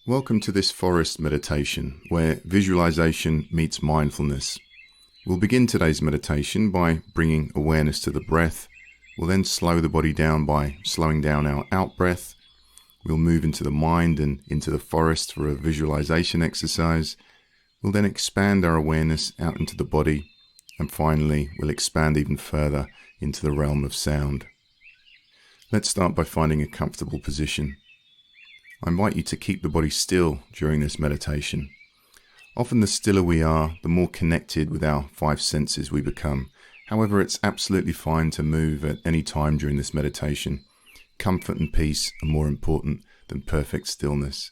Welcome to this forest meditation where visualization meets mindfulness. We'll begin today's meditation by bringing awareness to the breath. We'll then slow the body down by slowing down our out-breath. We'll move into the mind and into the forest for a visualization exercise. We'll then expand our awareness out into the body. And finally, we'll expand even further into the realm of sound. Let's start by finding a comfortable position. I invite you to keep the body still during this meditation. Often the stiller we are, the more connected with our five senses we become. However, it's absolutely fine to move at any time during this meditation. Comfort and peace are more important than perfect stillness.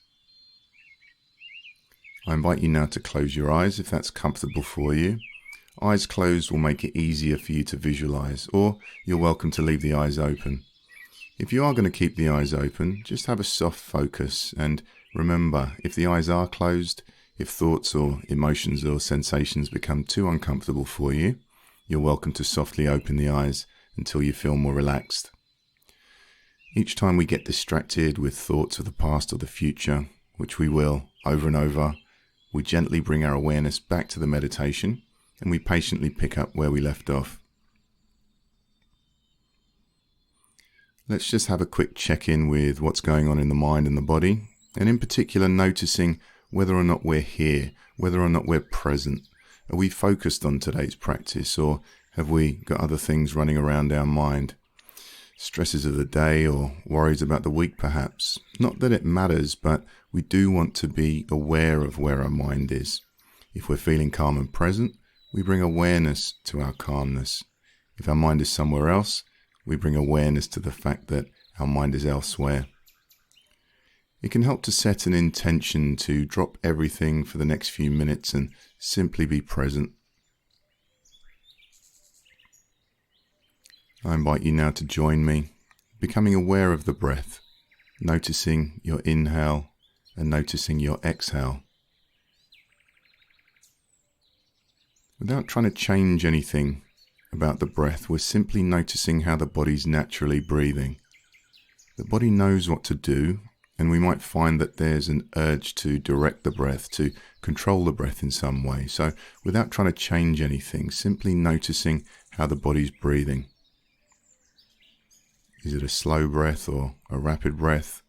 I invite you now to close your eyes if that's comfortable for you. Eyes closed will make it easier for you to visualize, or you're welcome to leave the eyes open. If you are going to keep the eyes open, just have a soft focus and remember, if the eyes are closed, if thoughts or emotions or sensations become too uncomfortable for you, you're welcome to softly open the eyes until you feel more relaxed. Each time we get distracted with thoughts of the past or the future, which we will over and over, we gently bring our awareness back to the meditation and we patiently pick up where we left off. Let's just have a quick check-in with what's going on in the mind and the body, and in particular noticing whether or not we're here, whether or not we're present. Are we focused on today's practice, or have we got other things running around our mind? Stresses of the day or worries about the week perhaps. Not that it matters, but we do want to be aware of where our mind is. If we're feeling calm and present, we bring awareness to our calmness. If our mind is somewhere else, we bring awareness to the fact that our mind is elsewhere. It can help to set an intention to drop everything for the next few minutes and simply be present. I invite you now to join me, becoming aware of the breath, noticing your inhale and noticing your exhale. Without trying to change anything about the breath, we're simply noticing how the body's naturally breathing. The body knows what to do, and we might find that there's an urge to direct the breath, to control the breath in some way. So without trying to change anything, simply noticing how the body's breathing. Is it a slow breath or a rapid breath?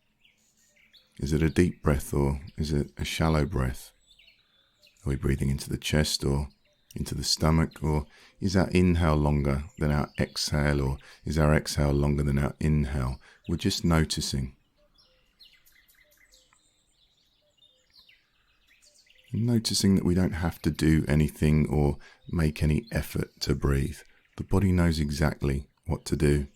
Is it a deep breath or is it a shallow breath? Are we breathing into the chest or into the stomach, or is our inhale longer than our exhale, or is our exhale longer than our inhale? We're just noticing. Noticing that we don't have to do anything or make any effort to breathe. The body knows exactly what to do.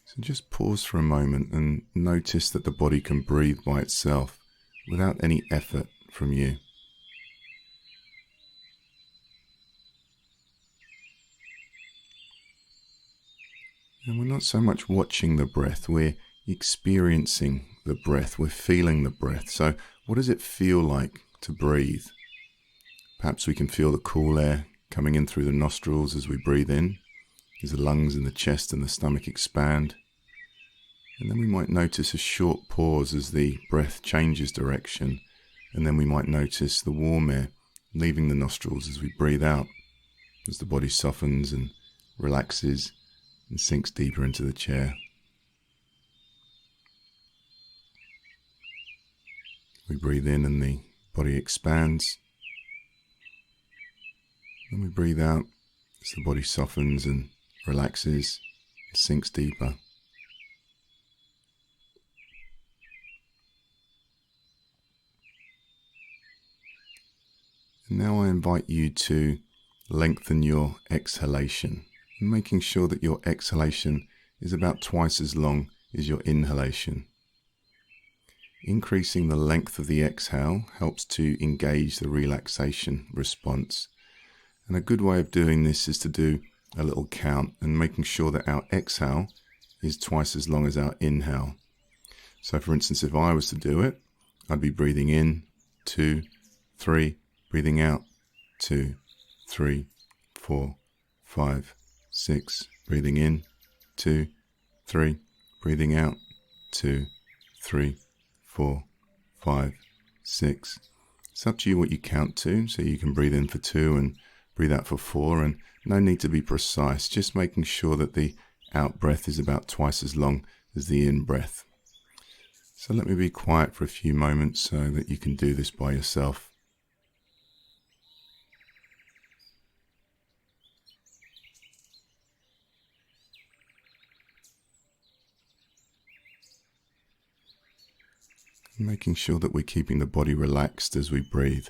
So just pause for a moment and notice that the body can breathe by itself without any effort from you. And we're not so much watching the breath, we're experiencing the breath, we're feeling the breath. So what does it feel like to breathe? Perhaps we can feel the cool air coming in through the nostrils as we breathe in, as the lungs and the chest and the stomach expand. And then we might notice a short pause as the breath changes direction. And then we might notice the warm air leaving the nostrils as we breathe out, as the body softens and relaxes and sinks deeper into the chair. We breathe in and the body expands. Then we breathe out as the body softens and relaxes and sinks deeper. And now I invite you to lengthen your exhalation, making sure that your exhalation is about twice as long as your inhalation. Increasing the length of the exhale helps to engage the relaxation response. And a good way of doing this is to do a little count and making sure that our exhale is twice as long as our inhale. So for instance, if I was to do it, I'd be breathing in, 2, 3, breathing out, 2, 3, 4, 5, 6, breathing in, 2, 3, Breathing out, 2, 3, 4, 5, 6. It's up to you what you count to, so you can breathe in for 2 and breathe out for 4, and no need to be precise, just making sure that the out breath is about twice as long as the in breath. So let me be quiet for a few moments so that you can do this by yourself. Making sure that we're keeping the body relaxed as we breathe.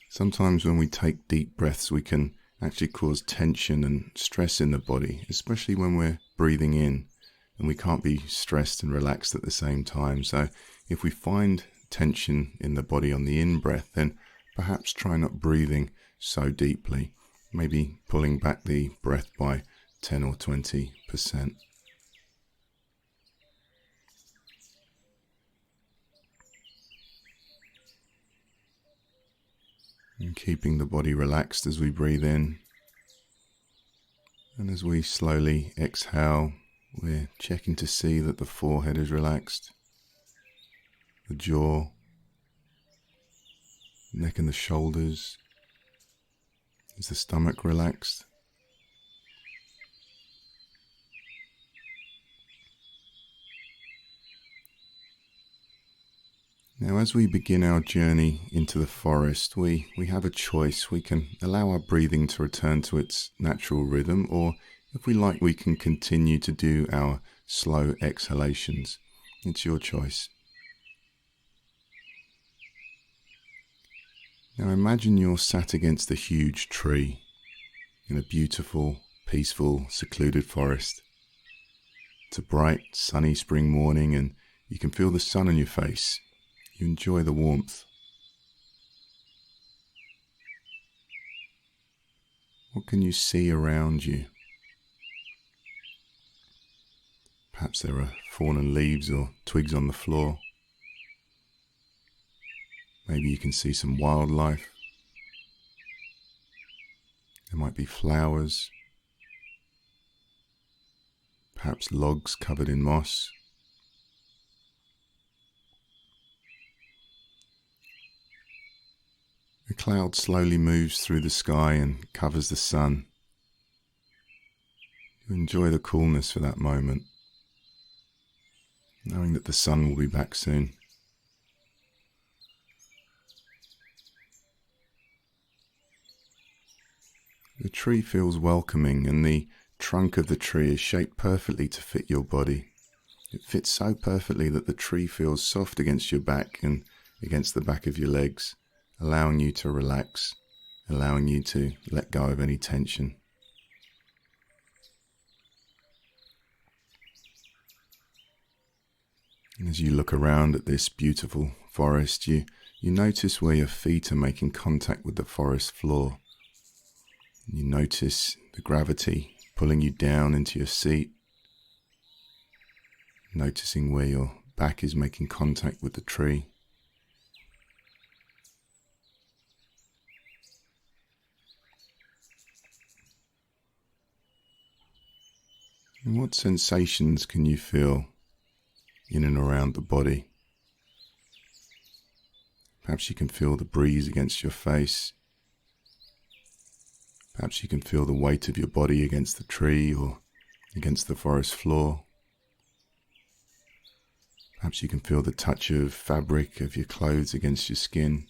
Sometimes when we take deep breaths, we can actually cause tension and stress in the body, especially when we're breathing in, and we can't be stressed and relaxed at the same time. So if we find tension in the body on the in-breath, then perhaps try not breathing so deeply, maybe pulling back the breath by 10 or 20%. And keeping the body relaxed as we breathe in. And as we slowly exhale, we're checking to see that the forehead is relaxed, the jaw, neck and the shoulders. Is the stomach relaxed? Now, as we begin our journey into the forest, we have a choice. We can allow our breathing to return to its natural rhythm, or if we like, we can continue to do our slow exhalations. It's your choice. Now imagine you're sat against a huge tree in a beautiful, peaceful, secluded forest. It's a bright, sunny spring morning and you can feel the sun on your face. You enjoy the warmth. What can you see around you? Perhaps there are fallen leaves or twigs on the floor. Maybe you can see some wildlife. There might be flowers. Perhaps logs covered in moss. A cloud slowly moves through the sky and covers the sun. You enjoy the coolness for that moment, knowing that the sun will be back soon. The tree feels welcoming, and the trunk of the tree is shaped perfectly to fit your body. It fits so perfectly that the tree feels soft against your back and against the back of your legs, allowing you to relax, allowing you to let go of any tension. And as you look around at this beautiful forest, you notice where your feet are making contact with the forest floor. You notice the gravity pulling you down into your seat, noticing where your back is making contact with the tree. And what sensations can you feel in and around the body? Perhaps you can feel the breeze against your face. Perhaps you can feel the weight of your body against the tree or against the forest floor. Perhaps you can feel the touch of fabric of your clothes against your skin.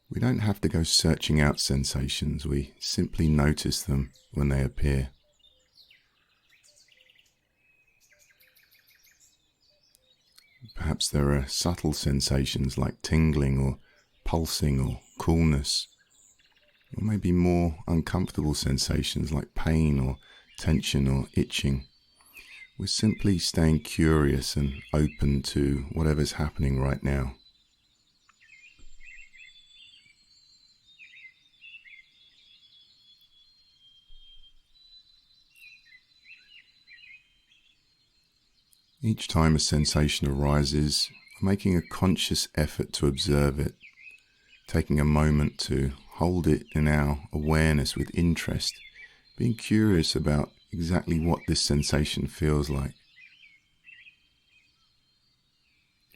We don't have to go searching out sensations. We simply notice them when they appear. Perhaps there are subtle sensations like tingling or pulsing or coolness, or maybe more uncomfortable sensations like pain or tension or itching. We're simply staying curious and open to whatever's happening right now. Each time a sensation arises, we're making a conscious effort to observe it, taking a moment to hold it in our awareness with interest, being curious about exactly what this sensation feels like.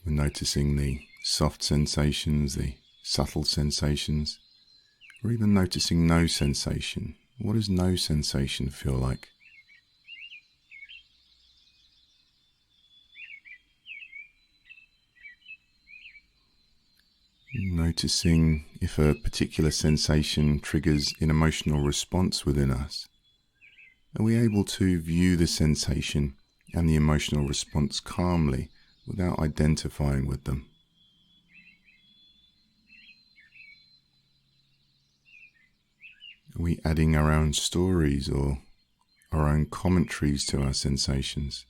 We're noticing the soft sensations, the subtle sensations, or even noticing no sensation. What does no sensation feel like? Noticing if a particular sensation triggers an emotional response within us. Are we able to view the sensation and the emotional response calmly without identifying with them? Are we adding our own stories or our own commentaries to our sensations?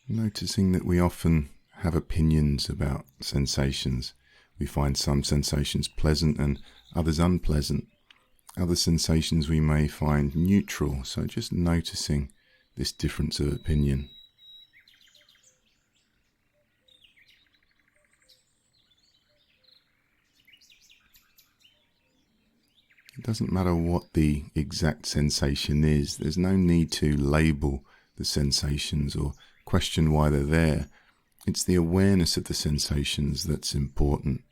Noticing that we often have opinions about sensations. We find some sensations pleasant and others unpleasant. Other sensations we may find neutral, so just noticing this difference of opinion. It doesn't matter what the exact sensation is. There's no need to label the sensations or question why they're there. It's the awareness of the sensations that's important.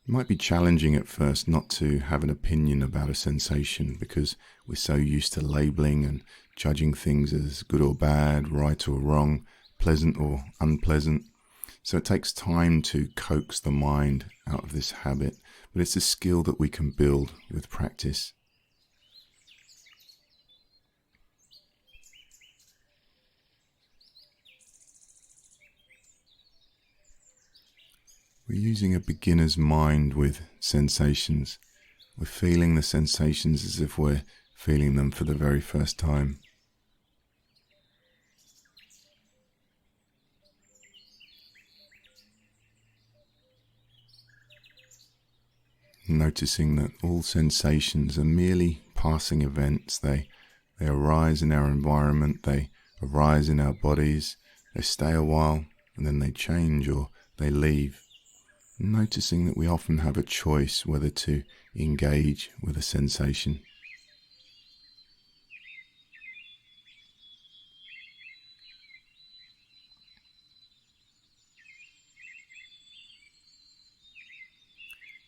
It might be challenging at first not to have an opinion about a sensation because we're so used to labeling and judging things as good or bad, right or wrong, pleasant or unpleasant. So it takes time to coax the mind out of this habit, but it's a skill that we can build with practice. We're using a beginner's mind with sensations. We're feeling the sensations as if we're feeling them for the very first time. Noticing that all sensations are merely passing events. They arise in our environment, they arise in our bodies, they stay a while, and then they change or they leave. Noticing that we often have a choice whether to engage with a sensation.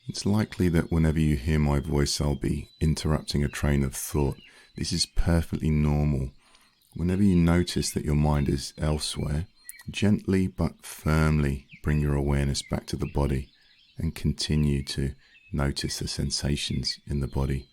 It's likely that whenever you hear my voice, I'll be interrupting a train of thought. This is perfectly normal. Whenever you notice that your mind is elsewhere, gently but firmly bring your awareness back to the body and continue to notice the sensations in the body.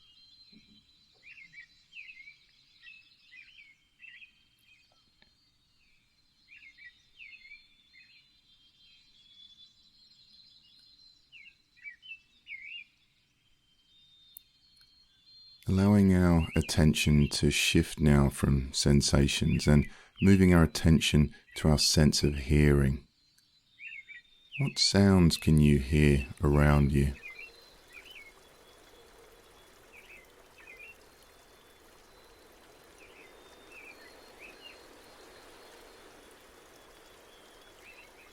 Allowing our attention to shift now from sensations and moving our attention to our sense of hearing. What sounds can you hear around you?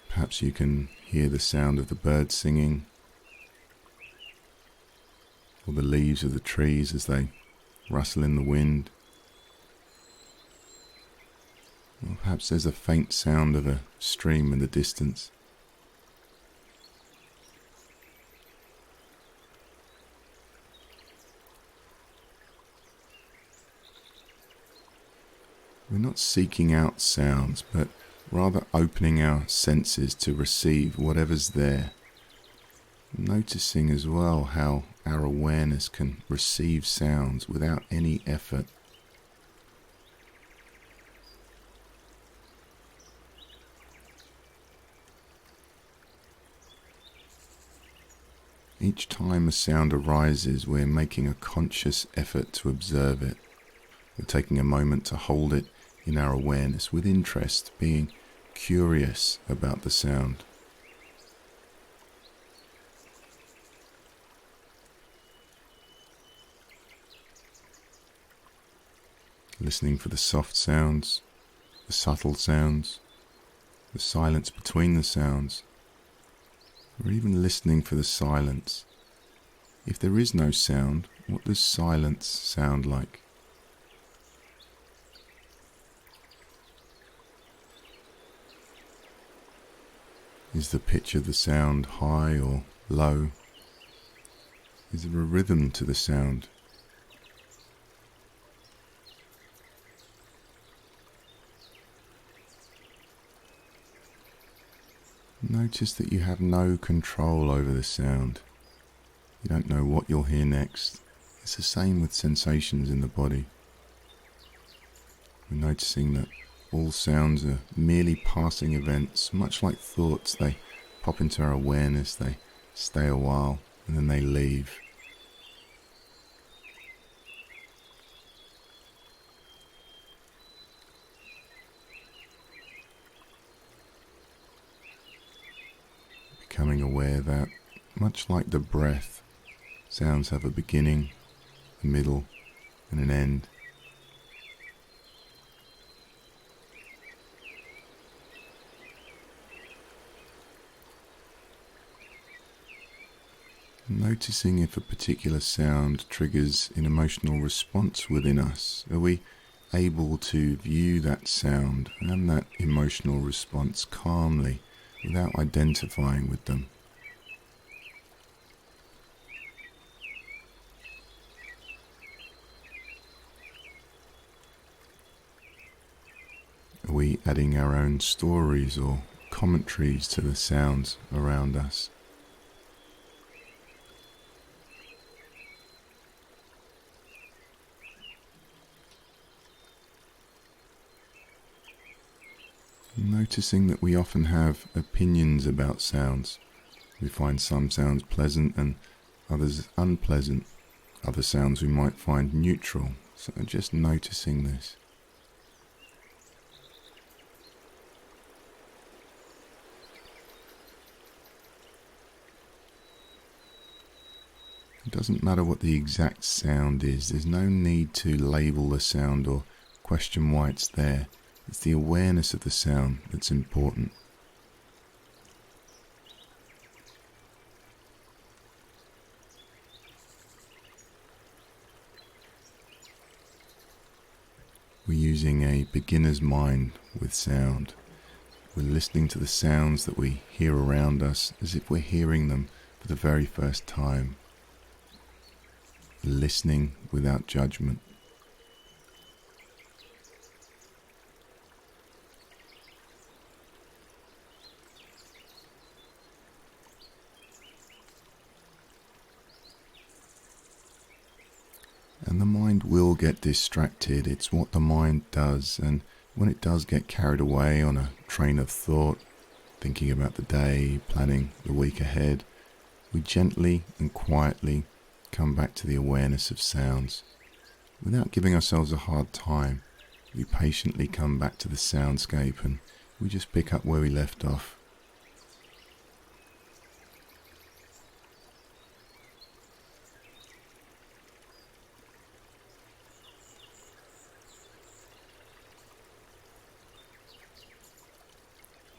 Perhaps you can hear the sound of the birds singing, or the leaves of the trees as they rustle in the wind. Or perhaps there's a faint sound of a stream in the distance. We're not seeking out sounds, but rather opening our senses to receive whatever's there. Noticing as well how our awareness can receive sounds without any effort. Each time a sound arises, we're making a conscious effort to observe it. We're taking a moment to hold it in our awareness with interest, being curious about the sound. Listening for the soft sounds, the subtle sounds, the silence between the sounds, or even listening for the silence. If there is no sound, what does silence sound like? Is the pitch of the sound high or low? Is there a rhythm to the sound? Notice that you have no control over the sound. You don't know what you'll hear next. It's the same with sensations in the body. We're noticing that all sounds are merely passing events, much like thoughts. They pop into our awareness, they stay a while, and then they leave. Becoming aware that, much like the breath, sounds have a beginning, a middle, and an end. Noticing if a particular sound triggers an emotional response within us. Are we able to view that sound and that emotional response calmly without identifying with them? Are we adding our own stories or commentaries to the sounds around us? Noticing that we often have opinions about sounds. We find some sounds pleasant and others unpleasant. Other sounds we might find neutral. So just noticing this. It doesn't matter what the exact sound is. There's no need to label the sound or question why it's there. It's the awareness of the sound that's important. We're using a beginner's mind with sound. We're listening to the sounds that we hear around us as if we're hearing them for the very first time. Listening without judgment. And the mind will get distracted. It's what the mind does. And when it does get carried away on a train of thought, thinking about the day, planning the week ahead, we gently and quietly come back to the awareness of sounds. Without giving ourselves a hard time, we patiently come back to the soundscape and we just pick up where we left off.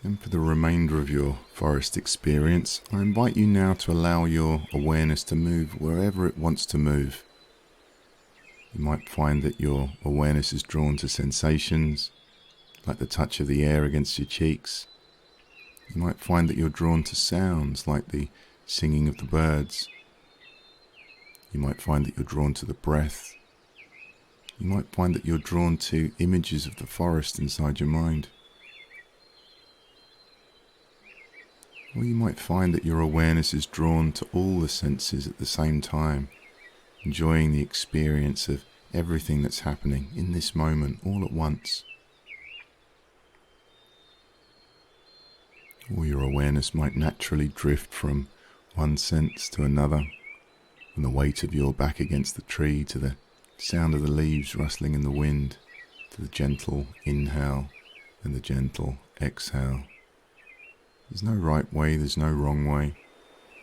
And for the remainder of your forest experience, I invite you now to allow your awareness to move wherever it wants to move. You might find that your awareness is drawn to sensations, like the touch of the air against your cheeks. You might find that you're drawn to sounds, like the singing of the birds. You might find that you're drawn to the breath. You might find that you're drawn to images of the forest inside your mind. Or you might find that your awareness is drawn to all the senses at the same time, enjoying the experience of everything that's happening in this moment all at once. Or your awareness might naturally drift from one sense to another, from the weight of your back against the tree to the sound of the leaves rustling in the wind, to the gentle inhale and the gentle exhale. There's no right way, there's no wrong way.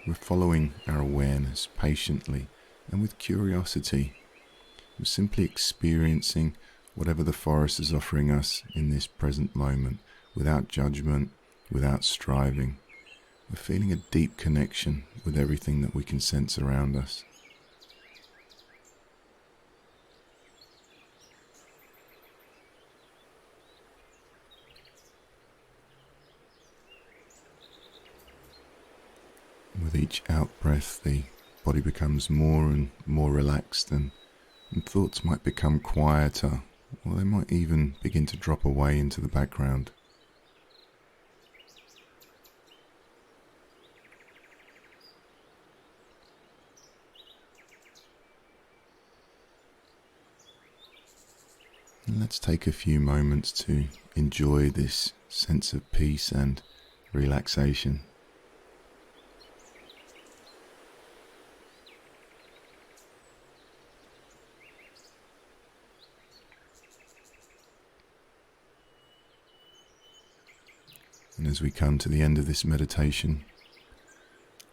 We're following our awareness patiently and with curiosity. We're simply experiencing whatever the forest is offering us in this present moment, without judgment, without striving. We're feeling a deep connection with everything that we can sense around us. With each out-breath, the body becomes more and more relaxed, and thoughts might become quieter, or they might even begin to drop away into the background. And let's take a few moments to enjoy this sense of peace and relaxation. And as we come to the end of this meditation,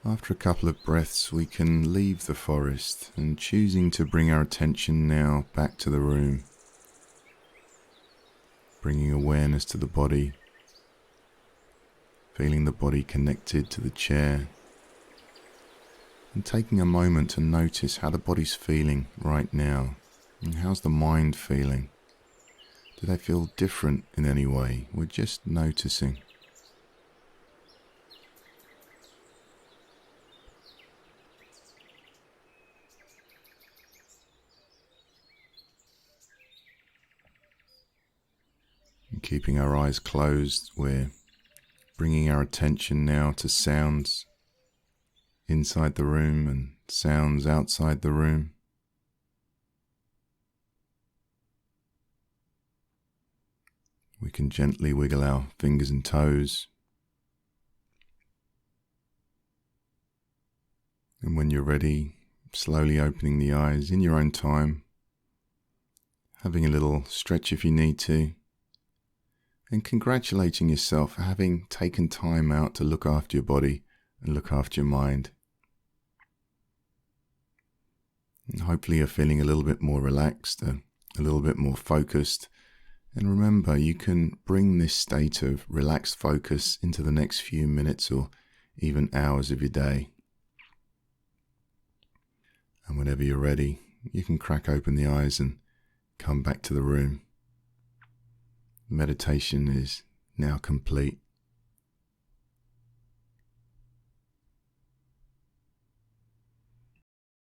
after a couple of breaths, we can leave the forest and choosing to bring our attention now back to the room, bringing awareness to the body, feeling the body connected to the chair, and taking a moment to notice how the body's feeling right now, and how's the mind feeling. Do they feel different in any way? We're just noticing. And keeping our eyes closed, we're bringing our attention now to sounds inside the room and sounds outside the room. We can gently wiggle our fingers and toes. And when you're ready, slowly opening the eyes in your own time, having a little stretch if you need to, and congratulating yourself for having taken time out to look after your body and look after your mind. And hopefully you're feeling a little bit more relaxed, a little bit more focused. And remember, you can bring this state of relaxed focus into the next few minutes or even hours of your day. And whenever you're ready, you can crack open the eyes and come back to the room. Meditation is now complete.